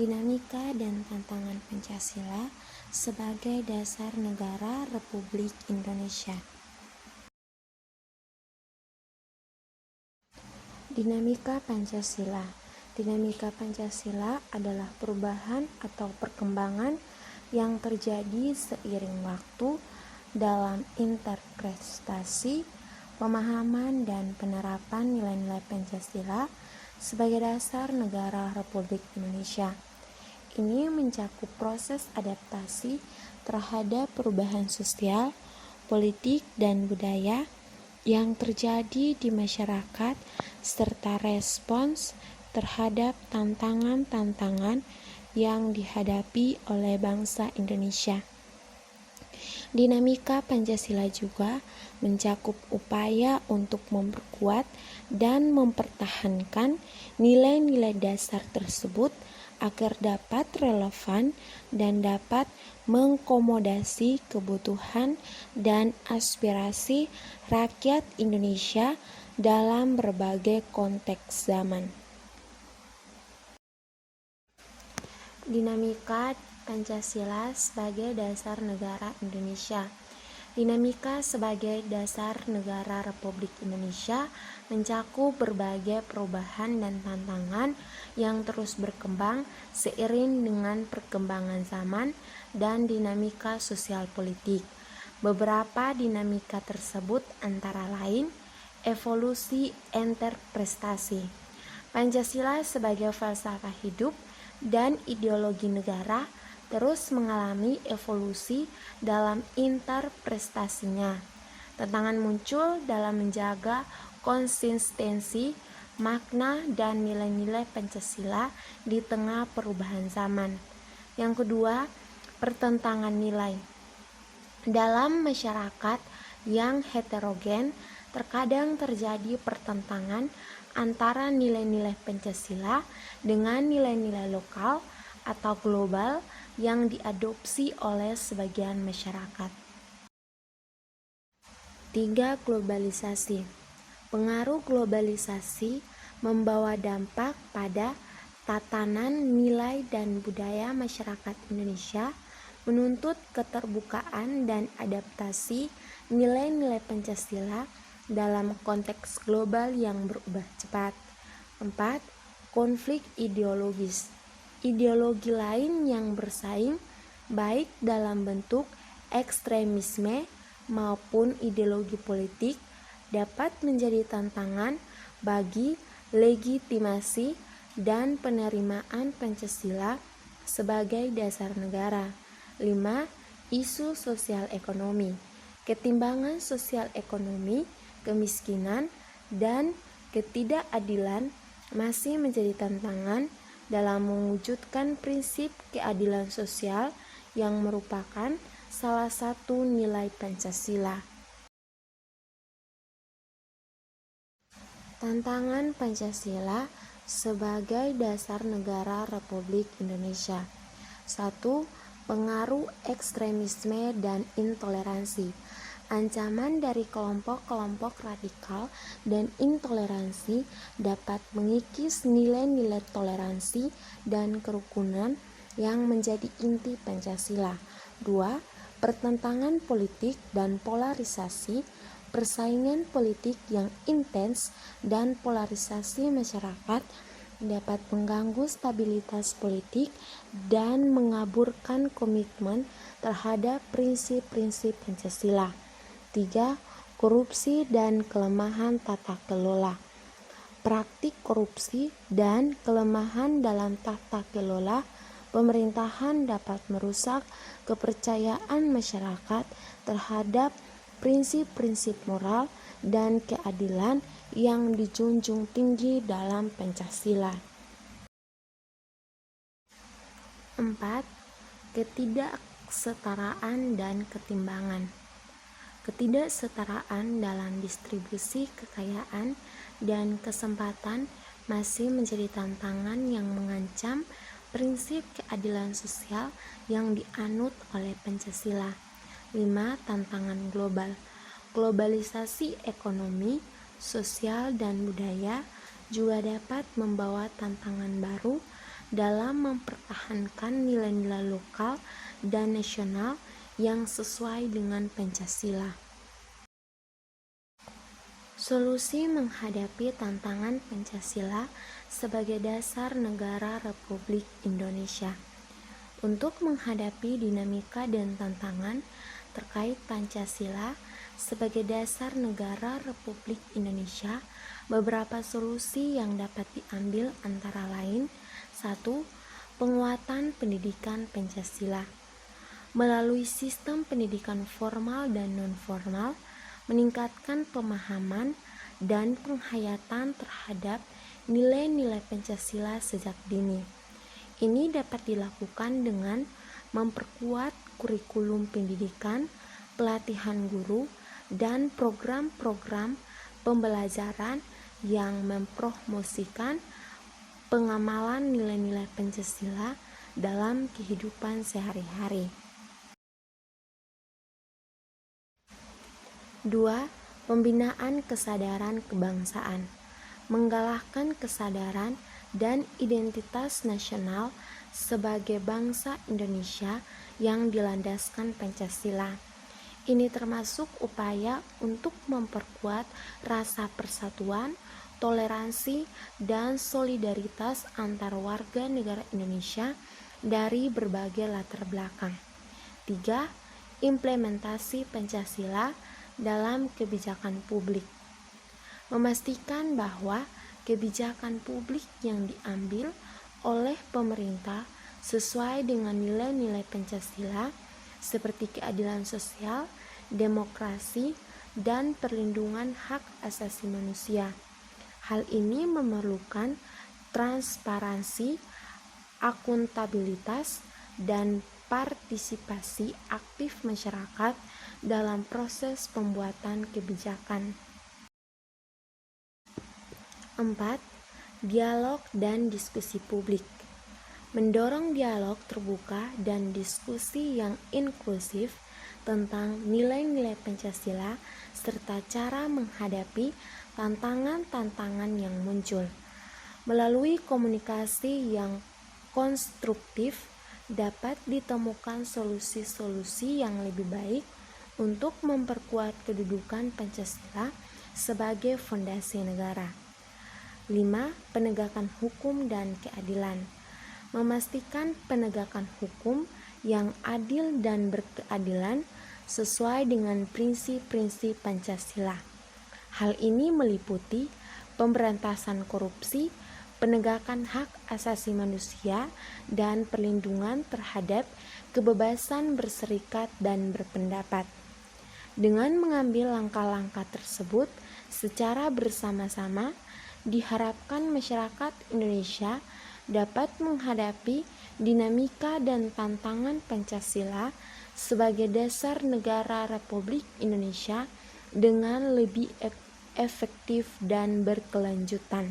dinamika dan tantangan Pancasila sebagai dasar negara Republik Indonesia. Dinamika Pancasila. Dinamika Pancasila adalah perubahan atau perkembangan yang terjadi seiring waktu dalam interpretasi, pemahaman, dan penerapan nilai-nilai Pancasila sebagai dasar negara Republik Indonesia. Ini mencakup proses adaptasi terhadap perubahan sosial, politik, dan budaya yang terjadi di masyarakat serta respons terhadap tantangan-tantangan yang dihadapi oleh bangsa Indonesia. Dinamika Pancasila juga mencakup upaya untuk memperkuat dan mempertahankan nilai-nilai dasar tersebut agar dapat relevan dan dapat mengakomodasi kebutuhan dan aspirasi rakyat Indonesia dalam berbagai konteks zaman. Dinamika Pancasila sebagai dasar negara Indonesia. Dinamika sebagai dasar negara Republik Indonesia mencakup berbagai perubahan dan tantangan yang terus berkembang seiring dengan perkembangan zaman dan dinamika sosial politik. Beberapa dinamika tersebut antara lain evolusi interpretasi. Pancasila sebagai falsafah hidup dan ideologi negara terus mengalami evolusi dalam interpretasinya. Tantangan muncul dalam menjaga konsistensi, makna, dan nilai-nilai Pancasila di tengah perubahan zaman. Yang kedua, pertentangan nilai. Dalam masyarakat yang heterogen, terkadang terjadi pertentangan antara nilai-nilai Pancasila dengan nilai-nilai lokal atau global yang diadopsi oleh sebagian masyarakat. 3. Globalisasi. Pengaruh globalisasi membawa dampak pada tatanan nilai dan budaya masyarakat Indonesia, menuntut keterbukaan dan adaptasi nilai-nilai Pancasila dalam konteks global yang berubah cepat. 4. Konflik ideologis. Ideologi lain yang bersaing baik dalam bentuk ekstremisme maupun ideologi politik dapat menjadi tantangan bagi legitimasi dan penerimaan Pancasila sebagai dasar negara. 5. Isu sosial ekonomi. Ketimbangan sosial ekonomi, kemiskinan, dan ketidakadilan masih menjadi tantangan dalam mewujudkan prinsip keadilan sosial yang merupakan salah satu nilai Pancasila. Tantangan Pancasila sebagai dasar negara Republik Indonesia. 1. Pengaruh ekstremisme dan intoleransi. Ancaman dari kelompok-kelompok radikal dan intoleransi dapat mengikis nilai-nilai toleransi dan kerukunan yang menjadi inti Pancasila. 2. Pertentangan politik dan polarisasi. Persaingan politik yang intens dan polarisasi masyarakat dapat mengganggu stabilitas politik dan mengaburkan komitmen terhadap prinsip-prinsip Pancasila. 3. Korupsi dan kelemahan tata kelola. Praktik korupsi dan kelemahan dalam tata kelola pemerintahan dapat merusak kepercayaan masyarakat terhadap prinsip-prinsip moral dan keadilan yang dijunjung tinggi dalam Pancasila. 4. Ketidaksetaraan dan ketimbangan. Ketidaksetaraan dalam distribusi kekayaan dan kesempatan masih menjadi tantangan yang mengancam prinsip keadilan sosial yang dianut oleh Pancasila. 5. Tantangan global. Globalisasi ekonomi, sosial, dan budaya juga dapat membawa tantangan baru dalam mempertahankan nilai-nilai lokal dan nasional yang sesuai dengan Pancasila. Solusi menghadapi tantangan Pancasila sebagai dasar negara Republik Indonesia. Untuk menghadapi dinamika dan tantangan terkait Pancasila sebagai dasar negara Republik Indonesia, beberapa solusi yang dapat diambil antara lain: 1. Penguatan pendidikan Pancasila. Melalui sistem pendidikan formal dan non-formal, meningkatkan pemahaman dan penghayatan terhadap nilai-nilai Pancasila sejak dini. Ini dapat dilakukan dengan memperkuat kurikulum pendidikan, pelatihan guru, dan program-program pembelajaran yang mempromosikan pengamalan nilai-nilai Pancasila dalam kehidupan sehari-hari. 2. Pembinaan kesadaran kebangsaan. Menggalakkan kesadaran dan identitas nasional sebagai bangsa Indonesia yang dilandaskan Pancasila. Ini termasuk upaya untuk memperkuat rasa persatuan, toleransi, dan solidaritas antar warga negara Indonesia dari berbagai latar belakang. 3. Implementasi Pancasila dalam kebijakan publik. Memastikan bahwa kebijakan publik yang diambil oleh pemerintah sesuai dengan nilai-nilai Pancasila seperti keadilan sosial, demokrasi, dan perlindungan hak asasi manusia. Hal ini memerlukan transparansi, akuntabilitas, dan partisipasi aktif masyarakat dalam proses pembuatan kebijakan. 4. Dialog dan diskusi publik. Mendorong dialog terbuka dan diskusi yang inklusif tentang nilai-nilai Pancasila serta cara menghadapi tantangan-tantangan yang muncul. Melalui komunikasi yang konstruktif dapat ditemukan solusi-solusi yang lebih baik untuk memperkuat kedudukan Pancasila sebagai fondasi negara. 5. Penegakan hukum dan keadilan. Memastikan penegakan hukum yang adil dan berkeadilan sesuai dengan prinsip-prinsip Pancasila. Hal ini meliputi pemberantasan korupsi, penegakan hak asasi manusia, dan perlindungan terhadap kebebasan berserikat dan berpendapat. Dengan mengambil langkah-langkah tersebut secara bersama-sama, diharapkan masyarakat Indonesia dapat menghadapi dinamika dan tantangan Pancasila sebagai dasar negara Republik Indonesia dengan lebih efektif dan berkelanjutan.